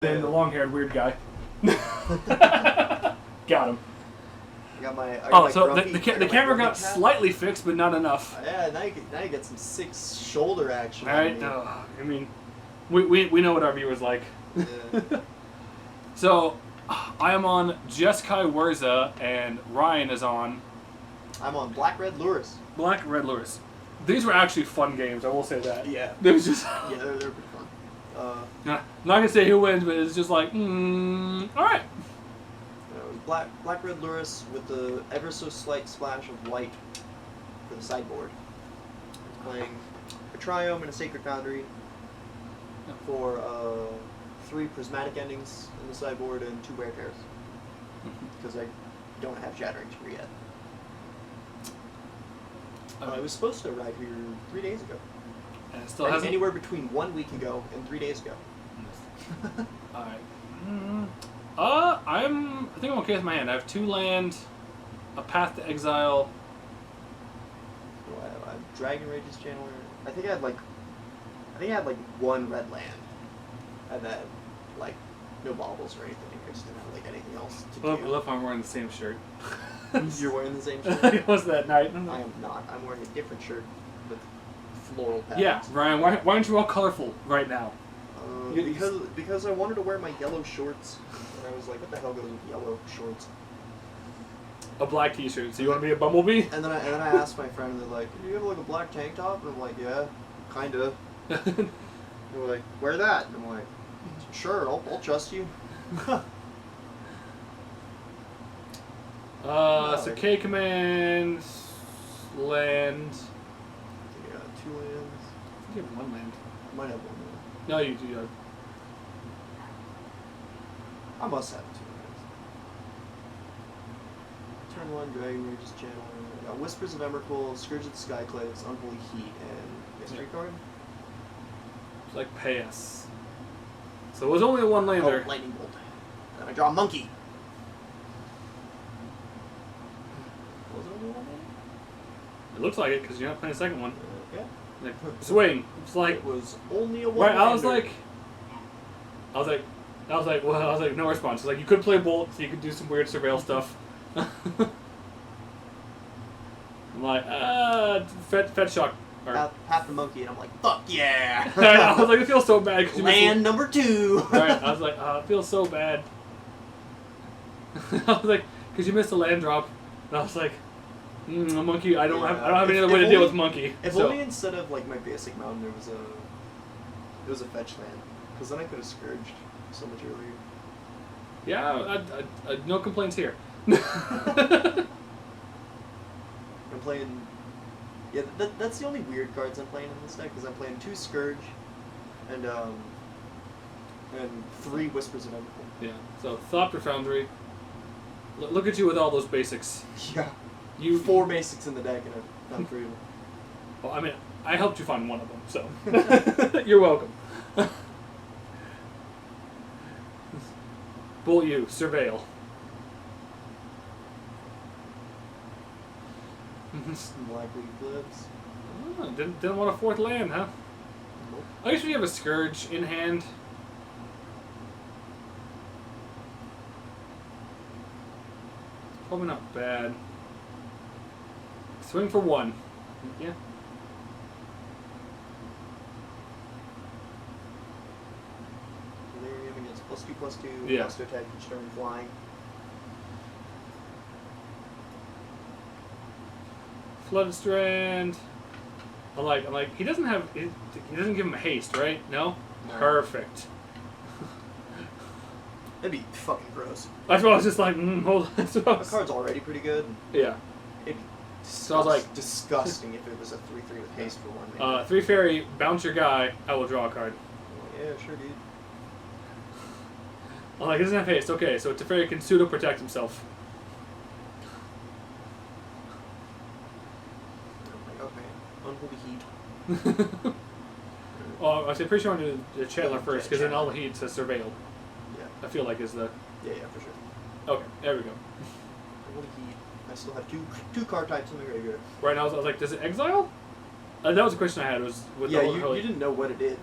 Then the long-haired weird guy. Got him. The camera got slightly fixed, but not enough. Yeah, now you get some sick shoulder action. All right. I mean, we know what our viewers like. Yeah. So, I am on Jeskai Whirza, and Ryan is on. I'm on Black Red Lurris. Black Red Lurris. These were actually fun games. I will say that. Yeah. It was just. Yeah, they're pretty fun. I'm not gonna say who wins, but it's just like, all right. Black Red Lurris with the ever so slight splash of white for the sideboard. Playing a Triome and a Sacred Foundry for 3 prismatic endings in the sideboard and 2 rare pairs. Because I don't have Shattering Sphere yet. It was supposed to arrive here 3 days ago. And it still hasn't? Anywhere between 1 week ago and 3 days ago. Alright. I think I'm okay with my hand. I have 2 land, a Path to Exile. So I have Dragon Rage's Channeler. I think I had like 1 red land. And then like no baubles or anything. I just didn't have like anything else to do. I love how I'm wearing the same shirt. You're wearing the same shirt? It was that night. I am not. I'm wearing a different shirt with floral patterns. Yeah, Ryan, why aren't you all colorful right now? Because I wanted to wear my yellow shorts. And I was like, what the hell goes with yellow shorts? A black t-shirt. So you want to be a bumblebee? And then I asked my friend, they're like, do you have like a black tank top? And I'm like, yeah, kinda. And they're like, wear that. And I'm like, sure, I'll trust you. So K command, land. Yeah, 2 lands. I think you have 1 land. I might have 1 land. No, you do. I must have 2 lands. Turn 1, Dragon Rage's Channel. Whispers of Emrakul, Scourge of the Skyclaves, Unholy Heat, and Mystery Card. It's like pay us. So it was only a 1 lander. Oh, Lightning Bolt. Then I draw a monkey. Was it only 1 lander? It looks like it because you're not playing a second one. Yeah. Like, swing. It's like it was only a 1 right. lander. I was like, no response. It's like you could play Bolt, so you could do some weird surveil stuff. I'm like, fetch shock. Half the monkey, and I'm like, fuck yeah! I was like, it feels so bad. Cause Land number 2! Right, I was like, it feels so bad. I was like, because you missed a land drop. And I was like, a monkey, I don't have any other way to deal with monkey. If only instead of like my basic mountain, there was a fetch land. Because then I could have scourged so much earlier. Yeah, no complaints here. I'm playing... Yeah, that's the only weird cards I'm playing in this deck, because I'm playing 2 Scourge and 3 Whispers of Emrakul. Yeah, so Thopter Foundry. Look at you with all those basics. Yeah. 4 basics in the deck, and I've found 3 of them. Well, I mean, I helped you find one of them, so you're welcome. Bull you, surveil. Black Eclipse. Oh, didn't want a 4th land, huh? Nope. I guess we have a Scourge in hand. Probably not bad. Swing for 1. Yeah. Delirium against +2/+2. Yeah. Plus to attack each turn flying. Flooded Strand. I'm like, he doesn't give him a haste, right? No? No. Perfect. That'd be fucking gross. That's why I was just like, hold on. The card's already pretty good. Yeah. It'd be So I was like, disgusting if it was a 3/3 with haste for 1. 3 fairy, bounce your guy, I will draw a card. Yeah, sure, dude. I'm like, it doesn't have haste. Okay, so Teferi can pseudo protect himself. Unholy Heat. Oh, I was pretty sure I want to do the Chandler first, because then all the heat says surveilled. Yeah. I feel like is the... Yeah, for sure. Okay, there we go. Unholy Heat. I still have two card types in the graveyard. Right now, I was like, does it exile? That was a question I had. Was with yeah, you didn't know what it did.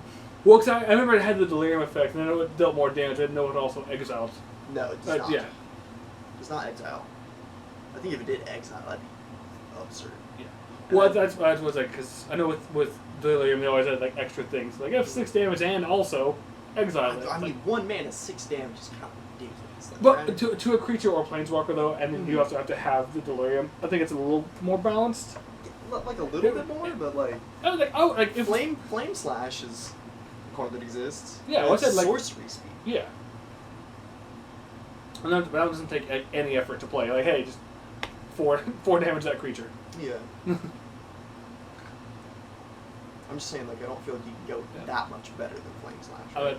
Well, because I remember it had the delirium effect, and I know it dealt more damage. I didn't know it also exiled. No, it does not. Yeah. It's not exile. I think if it did exile, that'd be absurd. Yeah. Well, that's what I was like, because I know with delirium they always had like extra things, like have 6 damage and also exile it. I mean, 1 mana 6 damage is kind of ridiculous. Like, But right? to a creature or a planeswalker though, and then you also have to have the delirium. I think it's a little more balanced. Like a little bit more, but like I was like if flame slash is a card that exists. Yeah, and what's it's that, like- sorcery speed. yeah. And that doesn't take any effort to play. Like, hey, just 4 damage that creature. Yeah. I'm just saying, like, I don't feel like you can go that much better than flame slash. Right?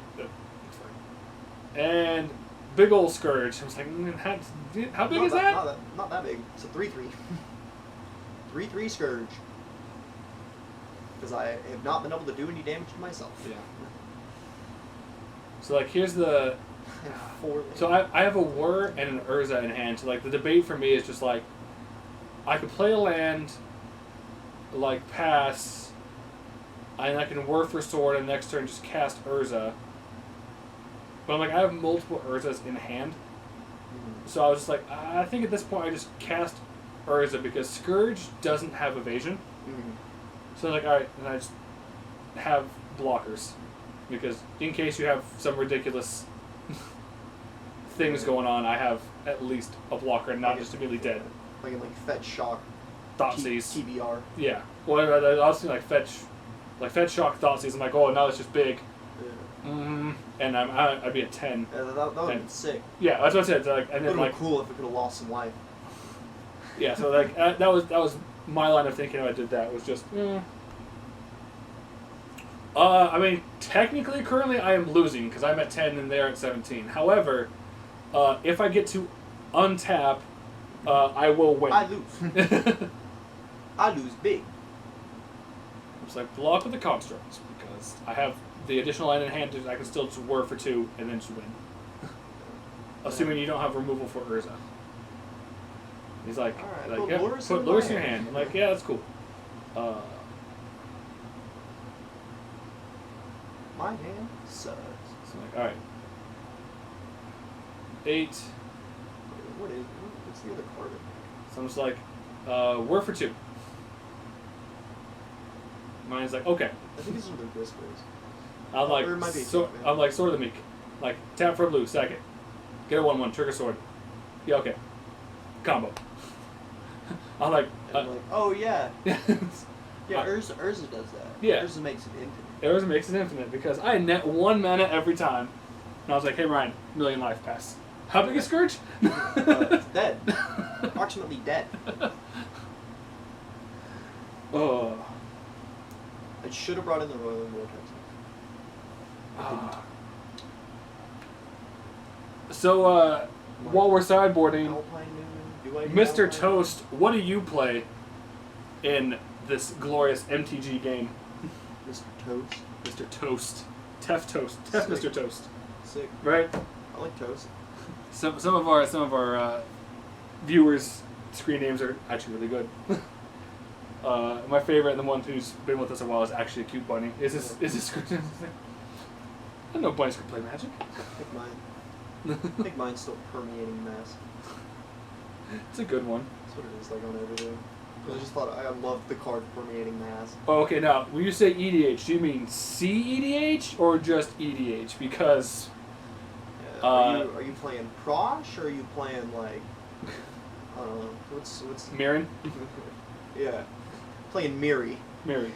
And big old scourge. I was like, how big is that? Not that big. It's a 3/3. 3/3 scourge. Because I have not been able to do any damage to myself. Yeah. So like, here's the. So I have a Whir and an Urza in hand. So like, the debate for me is just like, I could play a land, like pass, and I can Whir for sword, and next turn just cast Urza. But I'm like, I have multiple Urzas in hand. So I was just like, I think at this point I just cast Urza because Scourge doesn't have evasion. So I'm like, alright, and I just have blockers. Because in case you have some ridiculous things going on, I have at least a blocker and not just immediately dead. Like in Fetch Shock, Thoughtseize. TBR. Yeah. Well, I was thinking Fetch Shock, Thoughtseize. I'm like, oh, now it's just big. Yeah. And I'd be at 10. Yeah, that would have been sick. Yeah, that's what I said. Like, and It then would like, have been cool if it could have lost some life. yeah. So like that was my line of thinking when I did that was just. I mean, technically, currently I am losing because I'm at 10 and they're at 17. However, if I get to untap, I will win. I lose. I lose big. It's like block with the constructs because I have the additional line in hand. I can still just Whir for 2 and then just win. Assuming you don't have removal for Urza. He's like, Alright, put Lurris Lurris in your hand. I'm like, yeah, that's cool. My hand sucks. So I'm like, alright. 8. What's the other card? So I'm just like, Whir for 2. Mine's like, okay. I think these are the whispers. I'm like, Or it might be I'm like, Sword of the Meek. Like, tap for blue, second. Get a 1/1, trigger sword. Yeah, okay. Combo. I'm like, oh yeah. yeah. Yeah, Urza does that. Yeah. Urza makes it infinite. Urza makes it infinite because I net 1 mana every time. And I was like, hey Ryan, million life pass. How big is Scourge? It's dead. Approximately dead. Oh. I should have brought in the Royal Vortex. So, while we're sideboarding, Alpine Moon. Do I do Mr. Alpine? Toast, what do you play in this glorious MTG game? Mr. Toast. Mr. Toast. Tef Toast. Tef Mr. Toast. Sick. Right? I like toast. Some of our viewers' screen names are actually really good. My favorite and the one who's been with us a while is actually a cute bunny. Is this screen name? I didn't know bunnies could play Magic. I think mine's still permeating mass. It's a good one. That's what it is like on everything. I just thought I loved the card permeating mass. Oh, okay, now, when you say EDH, do you mean CEDH or just EDH? Because... Yeah, are you playing Prosh or are you playing like... I don't know. What's... Mirren? Yeah. Playing Miri. Miri.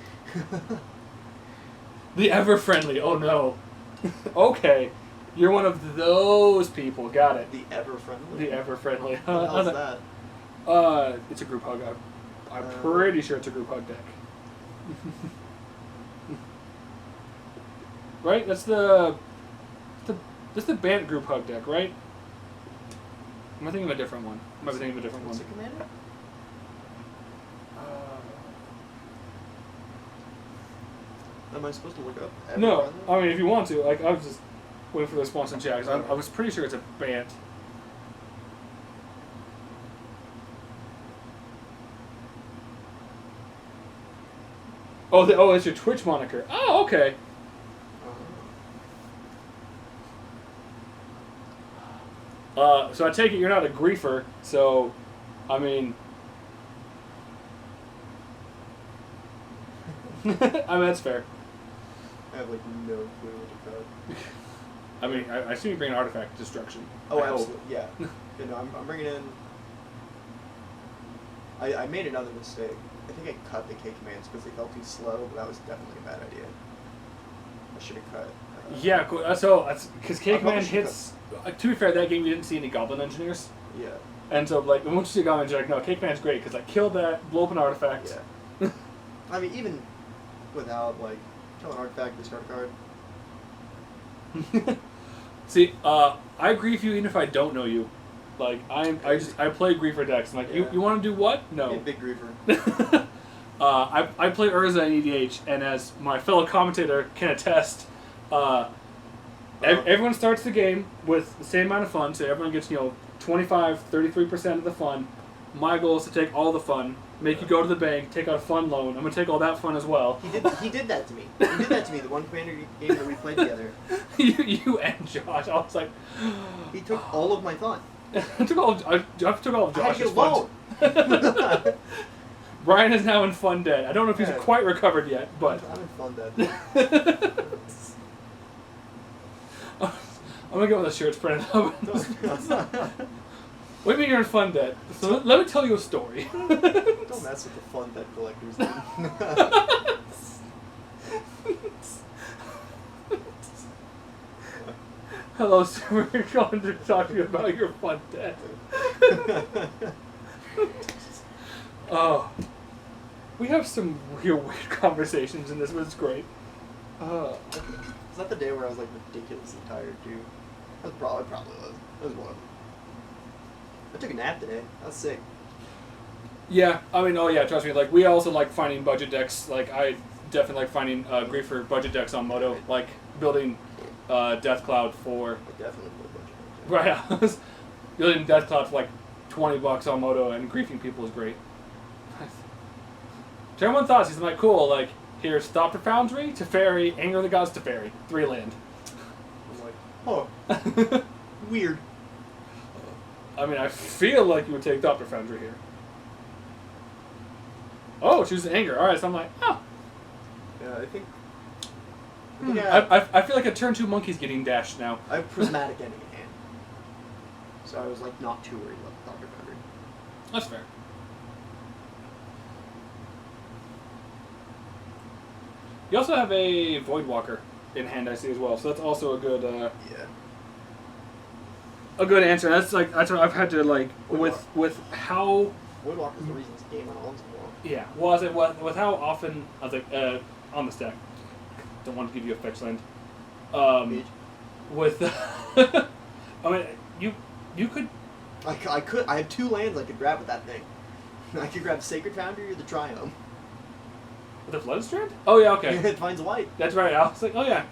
The ever-friendly, oh no. Okay. You're one of those people, got it. The ever-friendly? The ever-friendly. What the hell's that? It's a group hug. I'm pretty sure it's a group hug deck. Right? That's the Bant group hug deck, right? Am I thinking of a different one? What's the commander? Am I supposed to look up? No, Ever-friendly? I mean if you want to. Like I was just waiting for the response in chat. 'Cause I was pretty sure it's a Bant. Oh, it's your Twitch moniker. Oh, okay. So I take it you're not a griefer, so, I mean... I mean, that's fair. I have, like, no clue what to cut. I mean, I assume you bring an artifact destruction. Oh, absolutely, yeah. You know, I'm bringing in... I made another mistake. I think I cut the K commands because they felt too slow, but that was definitely a bad idea. I should have cut. Yeah, cool. So, because K command hits... to be fair, that game you didn't see any Goblin Engineers. Yeah. And so, like, once you see a Goblin Engineer, like, no, K command's great, because, like, kill that, blow up an artifact. Yeah. I mean, even without, like, kill an artifact, discard a card. See, I agree with you even if I don't know you. Like, I play Griefer decks. I'm like, Yeah. you want to do what? No. Yeah, big griefer. I play Whirza in EDH, and as my fellow commentator can attest, everyone starts the game with the same amount of fun, so everyone gets, 25, 33% of the fun. My goal is to take all the fun, make you go to the bank, take out a fun loan. I'm going to take all that fun as well. He did that to me. He did that to me, the one Commander game that we played together. you and Josh. I was like... He took all of my fun. I took all of Josh's fun. Brian is now in Fun Dead. I don't know if he's quite recovered yet, but... I'm in Fun Dead. I'm going to get one of the shirts printed up. What do you mean you're in Fun Dead? So let me tell you a story. Don't mess with the Fun Dead collectors, dude. Hello, sir. We're going to talk to you about your Fun Dead. Oh. We have some real weird conversations in this, but it's great. Is that the day where I was, like, ridiculously tired, too? That probably was. That was one of them. I took a nap today. I was sick. Yeah, I mean, trust me. Like, we also like finding budget decks. Like, I definitely like finding griefer budget decks on Moto. Like, building Death Cloud for... I definitely put a bunch of Right, I was building Death Cloud for like $20 on Moto, and griefing people is great. So everyone thought, he's like, cool, like, here's Thopter Foundry, Teferi, Anger of the Gods, Teferi. 3 land. I'm like, oh. Weird. I mean, I feel like you would take Thopter Foundry here. Oh, choose Anger. Alright, so I'm like, oh. Yeah, I think... I feel like a turn 2 monkey's getting dashed now. I have Prismatic Ending in hand. So I was, like, not too worried about the Thopter Foundry. That's fair. You also have a Voidwalker in hand, I see, as well. So that's also a good... yeah. A good answer. That's what I've had to, like, with how... Voidwalker is the reason this game went on so long. Yeah. Well, I was like, with how often... I was like, on the stack. Don't want to give you a fetch land. With... I mean, you could... I could. I have 2 lands I could grab with that thing. I could grab Sacred Foundry or the Triome. With the Flood Strand? Oh, yeah, okay. It finds white. That's right. I was like, oh, yeah.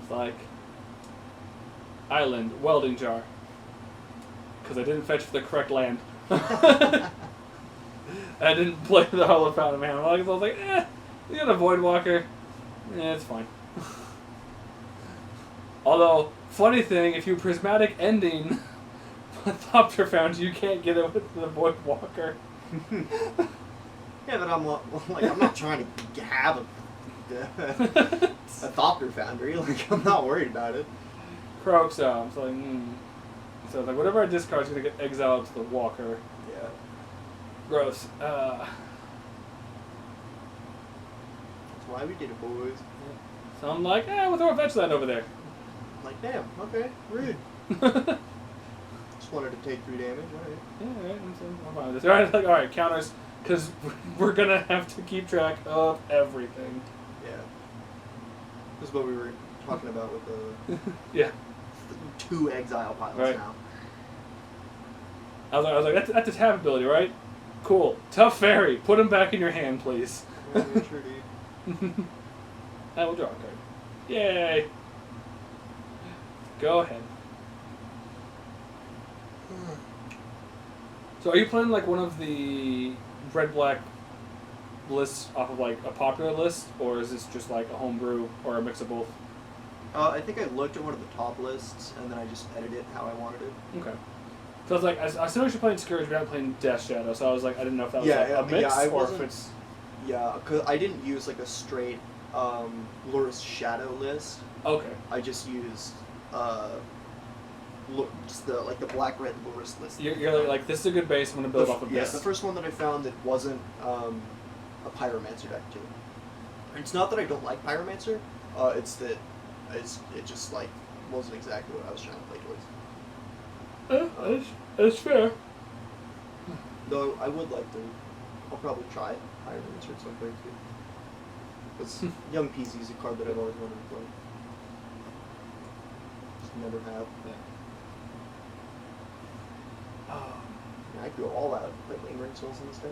It's like... Island, Welding Jar. Because I didn't fetch for the correct land. I didn't play the Hollow Fountain Man. I was like, you got a Voidwalker. It's fine. Although, funny thing, if you Prismatic Ending Thopter Foundry, you can't get it with the Voidwalker. Yeah, but I'm not trying to have a Thopter Foundry. Like, I'm not worried about it. Croaks out. So it's like, whatever I discard is going to get exiled to the Walker. Yeah. Gross. That's why we did it, boys. So I'm like, we'll throw a fetch land over there. I'm like, damn, okay, rude. Just wanted to take 3 damage, alright. Yeah, alright, I'm fine with this. Alright, like, alright, counters, because we're going to have to keep track of everything. Yeah. This is what we were talking about with the... Yeah. 2 exile piles now. I was like, that's a tap ability, right? Cool. Tough Fairy. Put him back in your hand, please. Yeah, sure do. I will draw a card. Yay. Go ahead. So are you playing like one of the red-black lists off of like a popular list, or is this just like a homebrew or a mix of both? I think I looked at one of the top lists, and then I just edited it how I wanted it. Okay. So I was like, I still you're playing Scourge, but I'm playing Death Shadow, so I was like, I didn't know if that was a mix or if it's... Yeah, because I didn't use like a straight Lurris Shadow list. Okay. I just used just the black-red Lurris list. You're like, this is a good base, I'm going to build off of this. Yeah, the first one that I found that wasn't a Pyromancer deck, too. It's not that I don't like Pyromancer, it's that it just, like, wasn't exactly what I was trying to play towards. That's fair. Though, I would like to... I'll probably try Pyromancer at some point, too. Because Young PC is a card that I've always wanted to play. Just never have. Yeah, I could go all out, like lingering souls in this deck.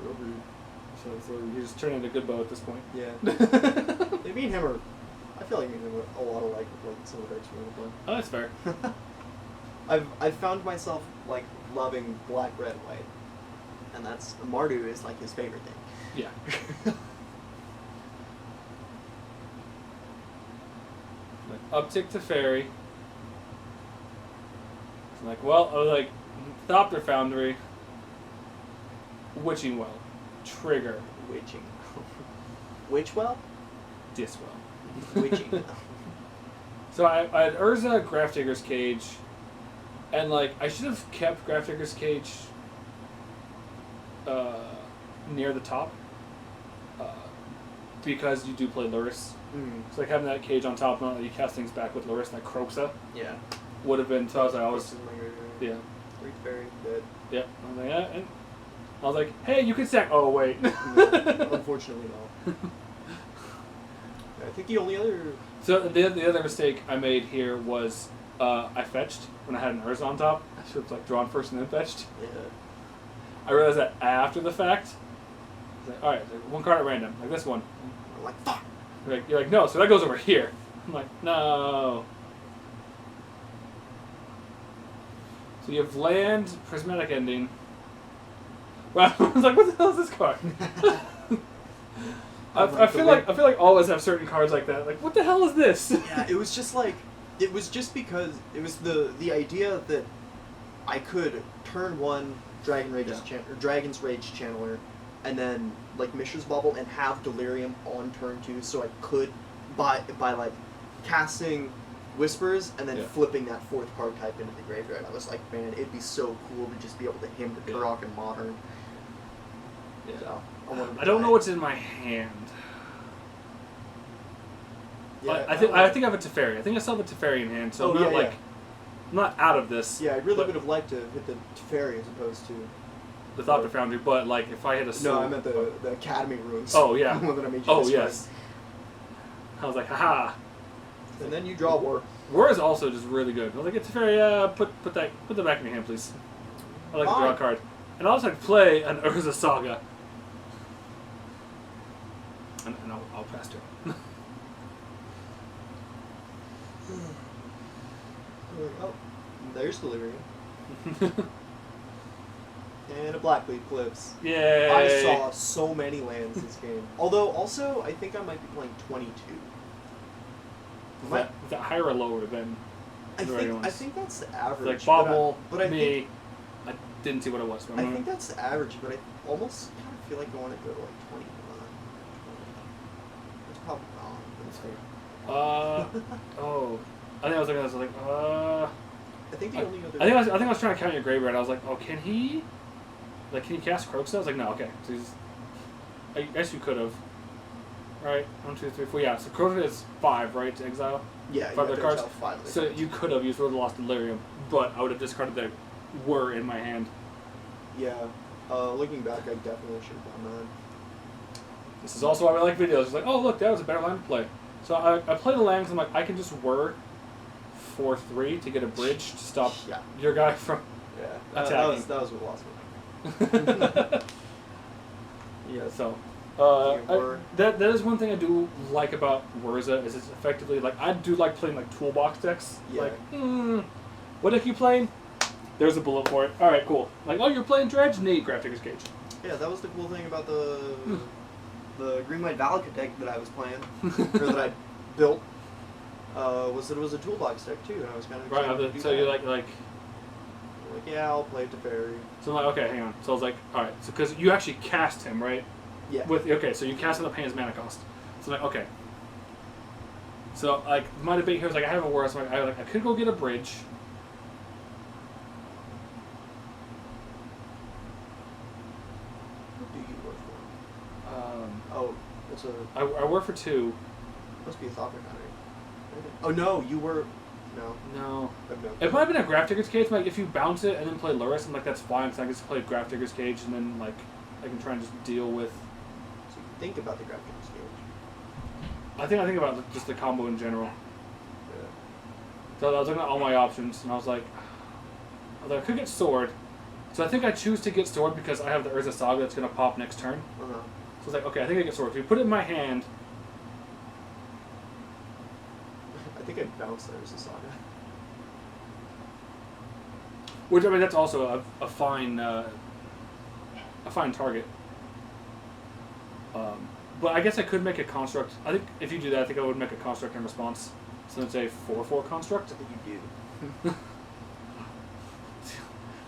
Real rude. So you just turn into Good Bow at this point. Yeah. Me and him are... I feel like me and him are a lot alike with like some of the decks we want to play. Oh, that's fair. I've found myself like loving black, red, white, and that's Mardu is like his favorite thing. Yeah. Like uptick to fairy. It's like, well, I was like, Thopter Foundry, Witching Well, Trigger, Witching. Witchwell? Diswell. Witching Well. So I had Whirza, Grafdigger's Cage, and like I should have kept Grafdigger's Cage near the top because you do play Lurris. So like having that cage on top, not that you cast things back with Lurris, like Croxa. Yeah. Would have been. So I was like, yeah. Three fairy dead. Yep. I was like, yeah, and I was like, hey, you can sack. Oh wait. No, unfortunately, no. I think the only other. So the other mistake I made here was I fetched when I had an Whirza on top. I should have like drawn first and then fetched. Yeah. I realized that after the fact. I was like, all right, like one card at random, like this one. I'm like, fuck. You're like, no, so that goes over here. I'm like, no. So you have land, prismatic ending. Wow, I was like, what the hell is this card? I feel like all of us have certain cards like that. Like, what the hell is this? Yeah, it was just because it was the idea that I could turn one Dragon's Rage Channeler, and then like Mishra's Bubble and have Delirium on turn 2, so I could by like casting Whispers and then flipping that 4th card type into the graveyard. I was like, man, it'd be so cool to just be able to him the Turok in Modern. Yeah. So, I don't know what's in my hand. Yeah, I think I have a Teferi. I think I still have a Teferi in hand, so I'm not out of this. Yeah, I really would have liked to hit the Teferi as opposed to the Thopter Foundry, but like if I hit a soul... No, I meant the Academy runes. Oh yeah. The one that I made you oh yes. I was like, haha. And then you draw War. War is also just really good. I was like, it's very put that back in your hand, please. I like to draw a card, and I also like play an Whirza Saga. And I'll pass to him. Oh, there's Delirium. And a Blackleaf Cliffs. Yay! I saw so many lands this game. Although, also, I think I might be playing 22. Is that higher or lower than the regular ones? I think that's the average. Like Bobble, but I me, I didn't see what it was. But I think that's the average, but I almost kind of feel like I want to go to like 21. That's probably wrong. That's fair. Oh. I think I was looking at this, like, I think the only other... I think I was trying to count your graveyard. I was like, oh, can he cast Croxa? I was like, no, okay. So I guess you could have. Right? 1, 2, 3, 4. Yeah, so Croxa is 5, right, to exile? Yeah, 5 other cards. 5 so cards. You could have used Road Lost Delirium, but I would have discarded that were in my hand. Yeah. Looking back, I definitely should have done that. This is also why I like videos. It's like, oh, look, that was a better land to play. So I played the land because I'm like, I can just whir 4/3 to get a bridge to stop your guy from attacking. That was what lost me. Yeah, so that is one thing I do like about Whirza is it's effectively like I do like playing like toolbox decks. Yeah. Like, what deck you playing? There's a bullet for it. All right, cool. Like, oh, you're playing Dredge? Neat, Grafdigger's Cage. Yeah, that was the cool thing about the Green Light Valakut deck that I was playing, or that I built. was that it was a toolbox deck too, and I was kind of Right. So you're like. Yeah, I'll play Teferi. So I'm like, okay, hang on. So I was like, all right. So because you actually cast him, right? Yeah. So you cast him the paying his mana cost. So I'm like, okay. So like my debate here is like I have a Whirza. So I could go get a bridge. What do you work for? Oh, it's a. I work for 2. Must be a Thopter Foundry. Oh no, you were. No. No. No. It might have been a Graph Digger's Cage. Like if you bounce it and then play Lurris, I'm like that's fine. Because I can just play Graph Digger's Cage and then like I can try and just deal with. So you think about the Graph Digger's Cage. I think about just the combo in general. Yeah. So I was looking at all my options and I was like, I could get Sword. So I think I choose to get Sword because I have the Urza Saga that's gonna pop next turn. Uh-huh. So I was like, okay, I think I get Sword. If you put it in my hand. I think I bounced there as a Saga. Which I mean, that's also a fine target. But I guess I could make a construct. I think if you do that, I think I would make a construct in response. So it's a 4/4 construct. I think you do.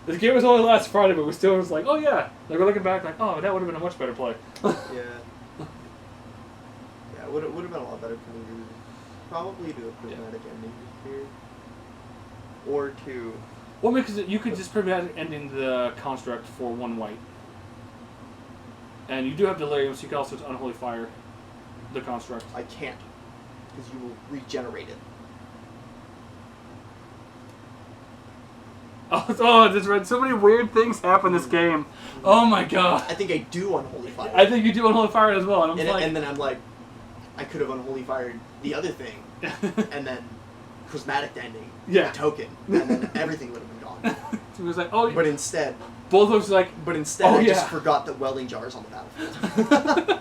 This game was only last Friday, but we still was like, oh yeah. Like we're looking back, like, oh, that would have been a much better play. Yeah. Yeah, it would have been a lot better for me to probably do a prismatic ending here. Or 2. Well, because you could just prismatic ending the construct for 1 white. And you do have Delirium, so you can also Unholy Fire the construct. I can't, because you will regenerate it. Oh, just read so many weird things happen this game. Oh my god. I think I do Unholy Fire. I think you do Unholy Fire as well. And, and then I'm like, I could have Unholy Fired the other thing, and then prismatic ending, yeah, a token, and then everything would have been gone. So it was like, oh, but instead, both of us like, I just forgot that welding jar is on the battlefield.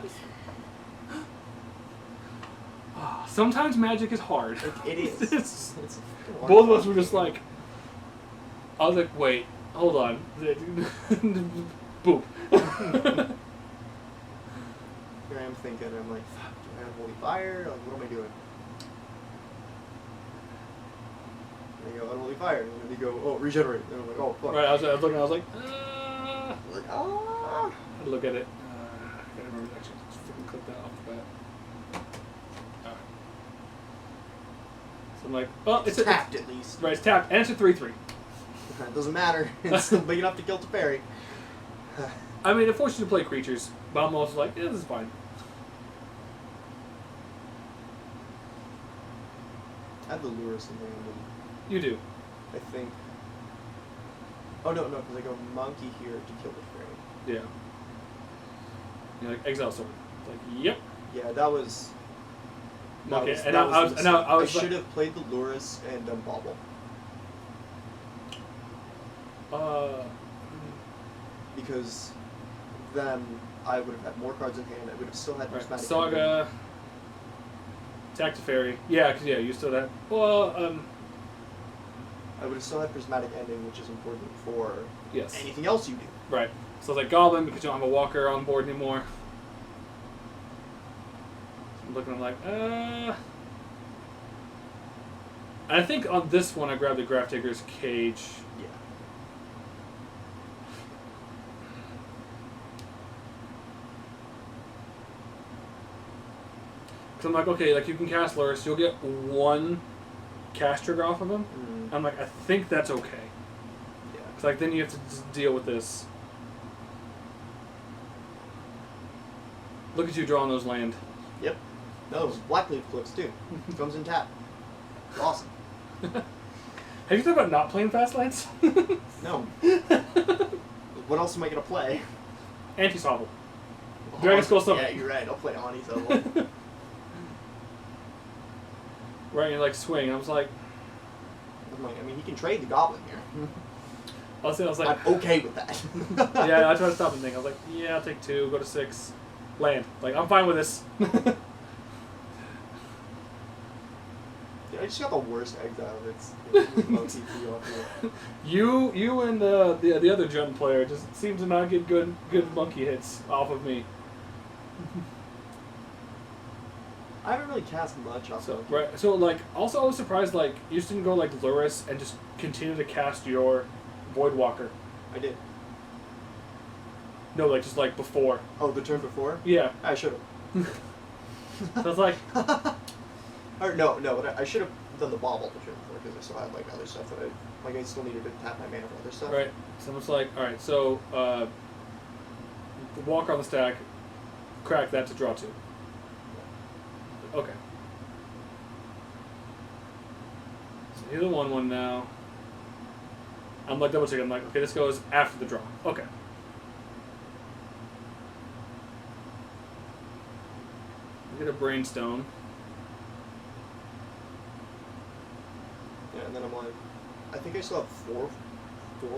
Sometimes magic is hard. It is. It's both of us were just like, I was like, wait, hold on, boop. Here I am thinking, I'm like, fuck, do I have Holy Fire? Like, what am I doing? And you go, Unholy Fire. And then you go, oh, regenerate. And I'm like, oh, fuck. Right, I was looking, I was like, ah. I'd look at it. I can't remember, actually, just freaking click that off the bat. Alright. So I'm like, well, it's tapped at least. Right, it's tapped, and it's a 3/3. It doesn't matter. It's still big enough to kill Teferi. I mean, it forces you to play creatures, but I'm also like, yeah, this is fine. I have the Lurris in random. You do. I think. Oh, no, because I go monkey here to kill Teferi. Yeah. You're like, Exile Sword. It's like, yep. Yeah, that was... Okay, I should like, have played the Lurris and done Bauble. Because then I would have had more cards in hand. I would have still had prismatic Saga, attack to Fairy. Yeah, because you still have. Well, I would have still had prismatic ending, which is important for yes. anything else you do. Right. So it's like Goblin because you don't have a Walker on board anymore. So I'm looking, I'm like, I think on this one I grabbed the Graph Digger's Cage. Yeah. Because I'm like, okay, like you can cast Lurris, you'll get 1 cast trigger off of him. Mm-hmm. I'm like, I think that's okay. Yeah. Because like then you have to just deal with this. Look at you drawing those land. Yep. No, those black leaf clicks too. Comes in tap. It's awesome. Have you thought about not playing fast lands? No. What else am I gonna play? Anti-Sobble. Dragon Skull Summon. Yeah, you're right. I'll play Ani-Sobble. Right, you're like swing. And I was like, I mean, he can trade the Goblin here. I was like, I'm okay with that. Yeah, I tried to stop and think. I was like, yeah, I'll take 2, go to 6, land. Like, I'm fine with this. I just got the worst exile. It's You and the other Jund player just seem to not get good monkey hits off of me. I haven't really cast much off So right. So like, also I was surprised like you just didn't go like Lurris and just continue to cast your Voidwalker. I did. No, like just like before. Oh, the turn before? Yeah. I should have. So I was like, or no, but I should have done the bobble the turn before because I still had like other stuff that I still needed to tap my mana for other stuff. right. So I'm just like, all right. So Walker on the stack, crack that to draw 2. Okay. So here's the 1/1 now. I'm like double checking. I'm like, okay, this goes after the draw. Okay. I get a Brainstone. Yeah, and then I'm like, I think I still have four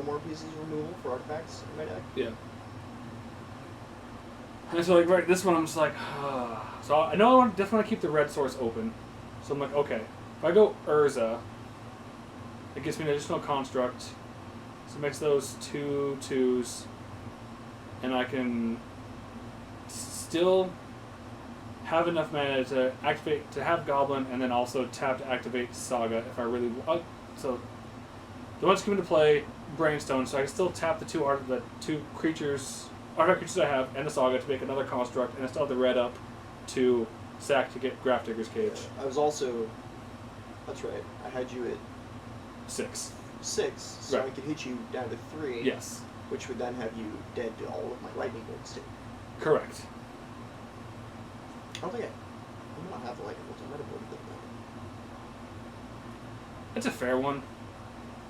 more pieces of removal for artifacts in my deck. Yeah. And so like right, this one I'm just like, so I know I definitely want to keep the red source open. So I'm like, okay, if I go Whirza, it gives me an additional construct. So it makes those 2 2s, and I can still have enough mana to activate, to have Goblin, and then also tap to activate Saga if I really want. So the one's coming to play Brainstone, so I can still tap the 2 artifact creatures I have, and the Saga to make another construct, and I still have the red up to sack to get Grafdigger's Cage. I was also, that's right, I had you at 6. 6, so Right. I could hit you down to 3. Yes. Which would then have you dead to all of my lightning bolts too. Correct. I don't think I don't have the lightning bolts. I might have boarded them It's a fair one.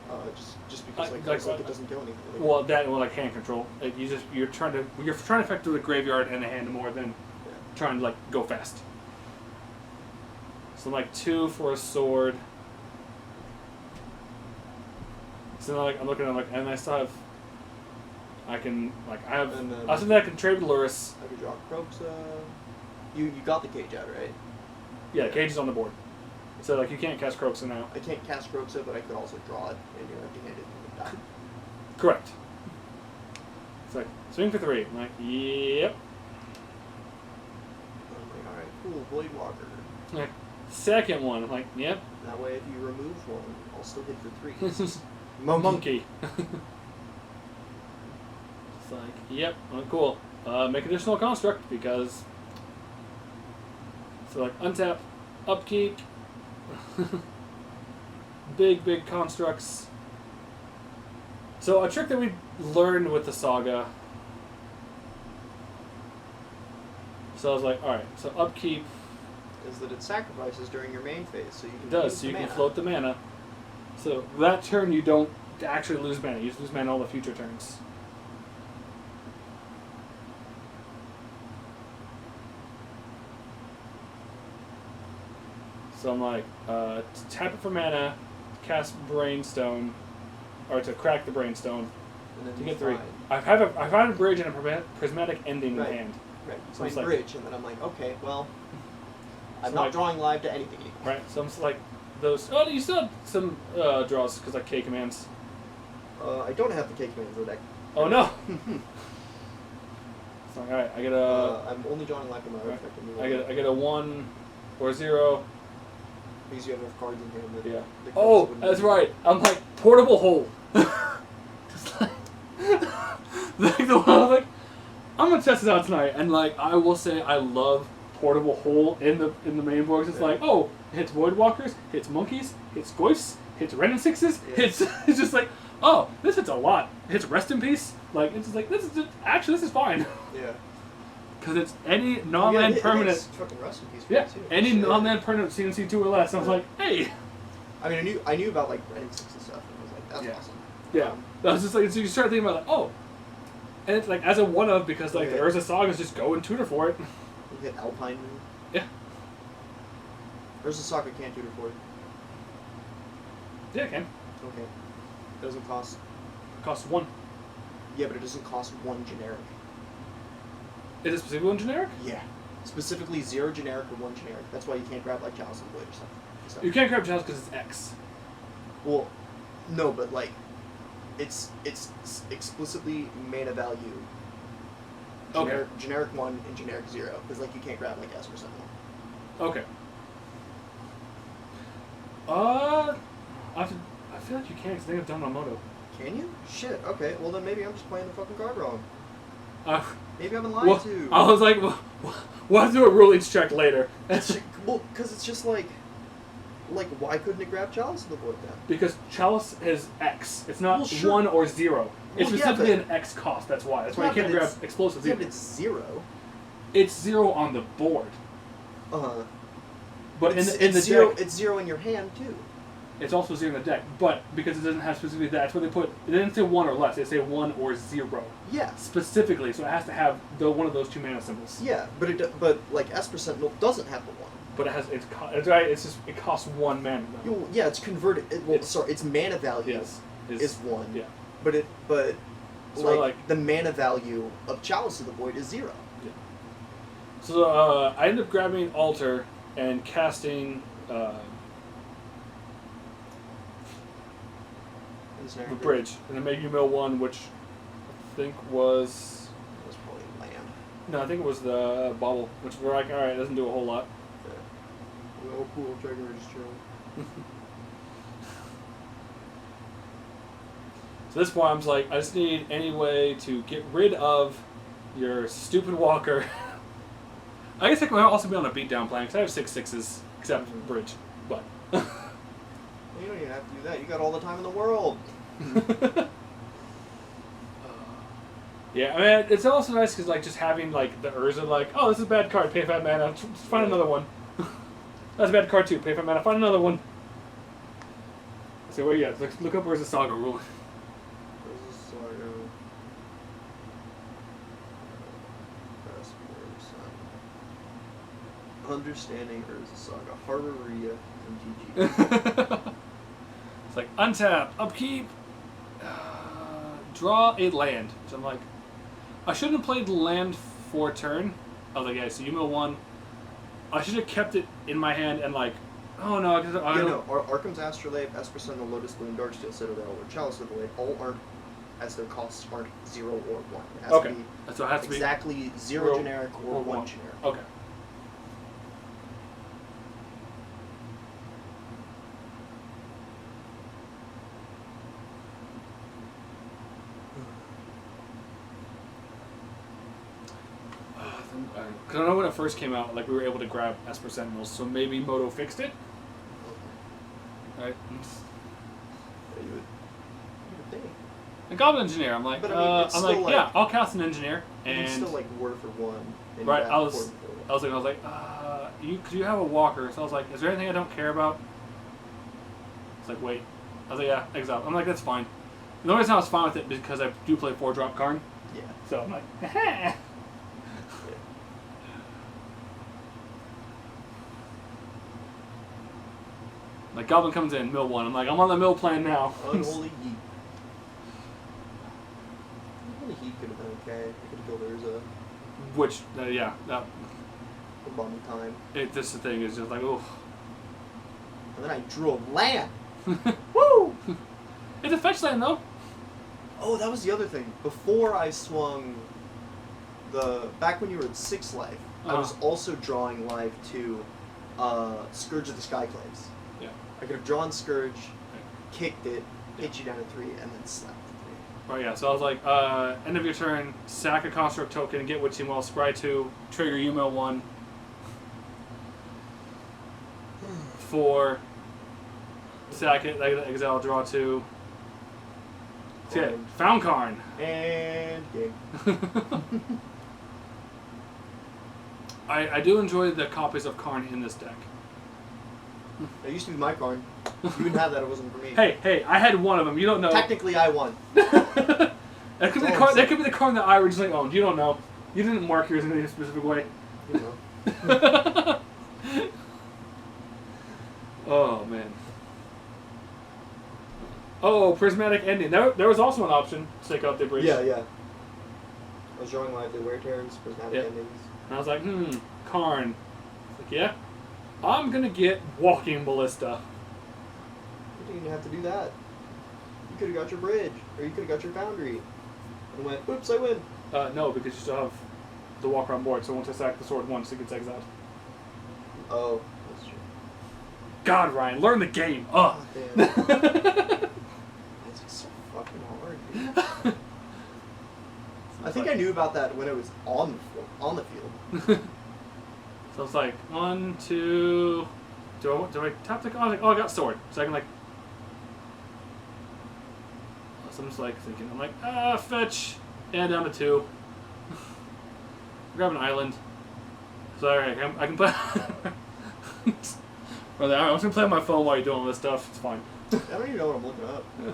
though. Just because Like it doesn't do anything. Really. Well, that well, like hand control. Like you're trying to affect the graveyard and the hand more than trying to like go fast. So like 2 for a sword. So then, like I'm looking at like, and I still have. I can like I have. And then, I think I can trade with Lurris. I could draw Croxa. You got the cage out, right? Yeah, Cage is on the board. So like you can't cast Croxa now. I can't cast Croxa, but I could also draw it, and you're empty-handed and die. Correct. It's like swing for 3. I'm like, yep. I'm like, all right, cool, Voidwalker. Like second one. I'm like, yep. That way, if you remove one, I'll still hit for 3. This is Monkey. It's like, yep, cool. Make additional construct because. So like untap, upkeep, big constructs. So a trick that we learned with the Saga. So I was like, all right. So upkeep Is that it sacrifices during your main phase, so you can. it does. use So you the can mana. float the mana. So that turn you don't actually lose mana. You just lose mana all the future turns. So I'm like, to tap it for mana, cast Brainstone, or to crack the Brainstone And then to you get 3. find- I've had a bridge and a prismatic ending Right. in hand. Right. So So it's I like- bridge, and then I'm like, okay, well, I'm So not like- drawing live to anything anymore. Right. So I'm just like those. Oh, you still have some draws because like K commands. I don't have the K commands in the deck. Oh no. So all right, I get a. I'm only drawing live to my Right. artifact removal. I get a 1 or 0. Because you have enough cards in hand that Yeah. the cards Oh, wouldn't that's be- right. I'm like portable hole. Just like, like the one I was like, I'm gonna test this out tonight, and like I will say I love portable hole in the main board. It's Yeah. like, oh, it hits Voidwalkers, hits monkeys, hits Goyfs, hits Ren and Sixes. Yeah. It's just like, oh, this hits a lot. It hits Rest in Peace. Like it's just like this is just, actually this is fine. Yeah. Because it's any non-land it permanent. is fucking Rust in Peace for Yeah, me, too. any Shit. non-land permanent CNC 2 or less. I was Yeah. like, hey. I mean, I knew about like Ren and Six and stuff, and I was like, that's Yeah. awesome. Yeah, I was just like, so you start thinking about like, oh, and it's like as a one of because like Okay. the Urza Sagas just go and tutor for it. You hit Alpine Moon. Yeah. There's a Soccer can't tutor for it. Yeah, it can. Okay. It doesn't cost. It costs 1. Yeah, but it doesn't cost 1 generic. Is it specifically one generic? Yeah. Specifically 0 generic or 1 generic. That's why you can't grab like Chalice and Blade or stuff. You can't grab Chalice because it's X. Well, no, but like, it's explicitly mana value. Okay. Generic 1 and generic 0, because like you can't grab like S or something. Okay. I feel like you can, because I think I've done on Moto. Can you? Shit. Okay. Well, then maybe I'm just playing the fucking card wrong. Maybe I've been lied well, to. I was like, we'll have to do a rulings check later. Well, because it's just like, why couldn't it grab Chalice of the Void then? Because Chalice is X. It's not Well, sure. 1 or 0. It's Well, specifically yeah, an X cost. That's why. That's why Yeah, you can't but grab explosives Yeah, either. but it's 0. It's 0 on the board. Uh-huh. But in the zero, deck, it's 0 in your hand too. it's also 0 in the deck. But because it doesn't have specifically that, that's where they put. It didn't say 1 or less. They say 1 or 0. Yeah. Specifically, so it has to have one of those 2 mana symbols. Yeah, but like Esper Sentinel doesn't have the 1. But it has it's right. It's just it costs 1 mana. Yeah, it's converted. Its mana value is 1. Yeah. But So like the mana value of Chalice of the Void is 0. Yeah. So I ended up grabbing Altar and casting the bridge, and then making mill 1, which I think was. That was probably land. No, I think it was the bauble, which we're like, all right, it doesn't do a whole lot. Yeah. Oh, cool. Dragon Rage is chilling. So this point, I'm just like, I just need any way to get rid of your stupid walker. I guess I could also be on a beatdown plan because I have 6/6s except bridge, but. Well, you don't even have to do that. You got all the time in the world. Yeah, I mean, it's also nice because like just having like the Urza, like, oh, this is a bad card, pay 5 mana, find another one. That's a bad card too, pay 5 mana, find another one. So, well, yeah, look up Urza Saga rule. Urza Saga. Understanding Urza Saga. Harboria and GG. It's like, untap, upkeep, draw a land. So I'm like, I shouldn't have played land for a turn. I was like, yeah, so you mill 1. I should have kept it in my hand and like, oh no, because Arkham's Astrolabe, Esper Sentinel, Lotus Bloom, Darksteel Citadel, or Chalice of the Void all aren't, as their costs aren't 0 or 1. It has okay. to be So it has to be exactly 0 generic or 1 generic. Okay. Because I know when it first came out, like we were able to grab Esper Sentinels, so maybe Moto fixed it. Right. Yeah, you would think. A Goblin Engineer. I'm like, But, I mean, it's I'm still like, like- yeah, I'll cast an Engineer, You and can still like word for 1. And right. you have I word was for like, because you have a Walker, so I was like, is there anything I don't care about? It's like, wait. I was like, yeah, exile. I'm like, that's fine. The only reason I was fine with it is because I do play 4-drop Karn. Yeah. So I'm like, heh. Like, Goblin comes in, mill 1. I'm like, I'm on the mill plan now. Unholy Yeet. Unholy Heat could have been okay. It could have killed Urza. Which, yeah. For bomb time. This the thing is just like, oof. And then I drew a land! Woo! It's a fetch land, though. Oh, that was the other thing. Before I swung back when you were at 6 life, I was also drawing life to Scourge of the Skyclaves. Yeah. I could have drawn Scourge, kicked it, hit you down to 3, and then slapped the 3. Right, yeah. So I was like, end of your turn, sack a construct token, get Witching Well, scry 2, trigger UML 1. 4. Sack it, exile, draw 2. That's it. Found Karn. And game. I do enjoy the copies of Karn in this deck. That used to be my Karn. You didn't have that, it wasn't for me. Hey, I had one of them. You don't know. Technically, I won. That could be the Karn that I originally owned. You don't know. You didn't mark yours in any specific way. You know. Oh, man. Oh, Prismatic Ending. There was also an option to take out the bridge. Yeah. I was drawing lively wear tears, prismatic endings. And I was like, Karn. Like, yeah, I'm going to get Walking Ballista. You didn't even have to do that. You could have got your bridge, or you could have got your foundry. And went, oops, I win. No, because you still have the Walker on board, so once I sack the sword once, it gets exiled. Oh, that's true. God, Ryan, learn the game. Ugh. Oh, damn. It's so fucking hard, dude. I think I knew about that when it was on the field. So it's like 1, 2. Do I tap the card? I was like, oh, I got sword. So I can like. So I'm just like thinking. I'm like, fetch, and down to 2. Grab an island. So alright, I can play. Brother, I'm just gonna play on my phone while you're doing all this stuff. It's fine. I don't even know what I'm looking up. Yeah.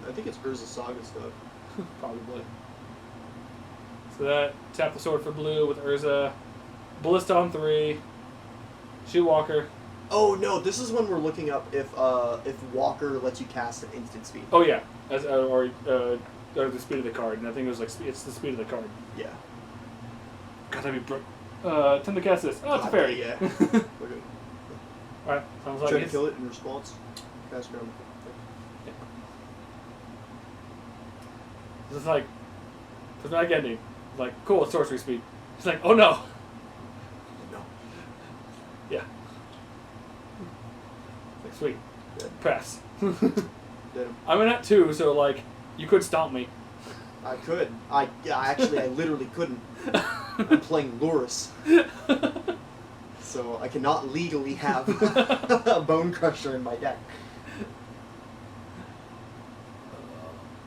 I think it's Urza Saga stuff. Probably. So that tap the sword for blue with Urza, Ballista on 3, shoot Walker. Oh no, this is when we're looking up if Walker lets you cast at instant speed. Oh yeah, as or the speed of the card, and I think it was like it's the speed of the card. Yeah. God, that'd be time to cast this. Oh, it's a fairy. Yeah. Alright, sounds like Try to kill it in response. Cast ground. It's like dramatic ending. Like, cool, it's sorcery speed. It's like, oh no. No. Yeah. Like, sweet. Dead. Pass. Dead him. I'm in at 2, so like, you could stomp me. I could. I literally couldn't. I'm playing Lurris. So I cannot legally have a Bone Crusher in my deck.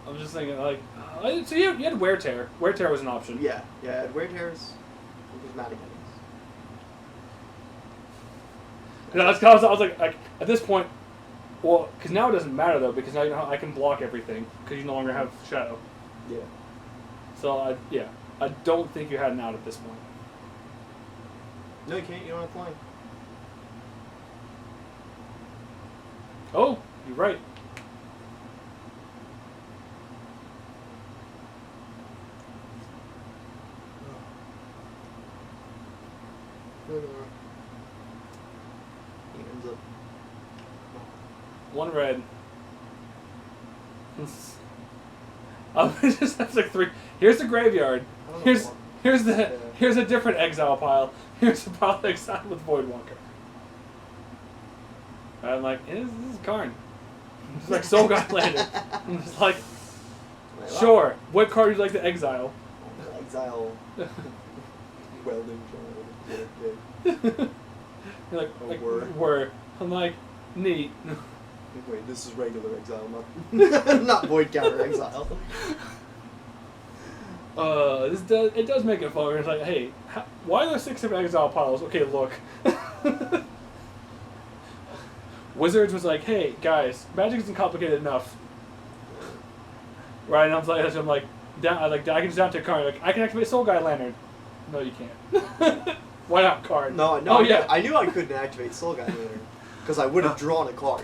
I'm just thinking, like, so you had Wear Tear. Wear Tear was an option. Yeah. Wear Tears. Prismatic enemies. I was like, at this point, well, because now it doesn't matter though, because now you know how I can block everything because you no longer have Shadow. Yeah. So I don't think you had an out at this point. No, you can't. You don't have flying. Oh, you're right. He ends up. One red. Just have like 3. Here's the graveyard. Here's a different exile pile. Here's a pile of exile with Voidwalker. I'm like, this is Karn. It's like Soul God Lander. I'm just like, sure. What card would you like to exile? Exile. Welding. You're like, Whir. Whir. I'm like, neat. Wait, this is regular exile, not not void counter exile. It does make it fun. It's like, hey, why are there 6 different exile piles? Okay, look. Wizards was like, hey guys, Magic isn't complicated enough. Right, and I'm like, I can just down to a card. Like, I can activate Soul Guy Lantern. No, you can't. Why not card? No. Oh yeah. I knew I couldn't activate Soul Guy Lantern because I would have drawn a card.